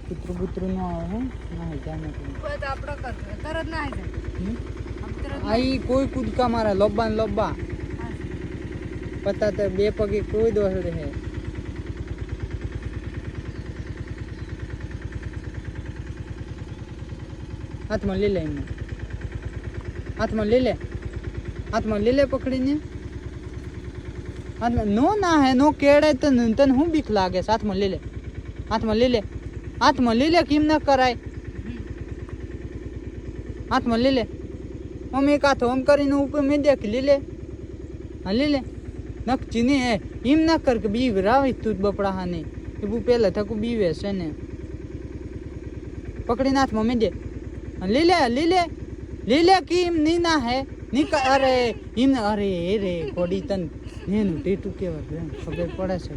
કૂતરું બૂતરું ન આવે હે ના જાને કોઈ તો આપણો તરત ના જાય આઈ કોઈ કૂદકા મારા લોબ્બા ને લોબ્બા પતા તો બે પગે કોઈ દોસ રહે હાથમાં લઈ લે એમને હાથમાં લઈ લે પકડીને હાથમાં નો ના હે નો કેળે તો તને હું બીક લાગે હાથમાં લઈ લે હાથમાં લઈ લે કેમ ના કરાય હાથમાં લઈ લે हम एक हाथ हम કરીને ઉપર મેં દેખ લે હા લે નક ચીને હે એમ ના કર કે બી રાવી તું બપડા હાને એ બુ પેલા થકુ બીવે છે ને પકડીને હાથમાં મેં દે લે કેમ ની ના હે ની અરે એમ અરે રે કોડી તન નેનું ટેટુ કેવા ખબર પડે છે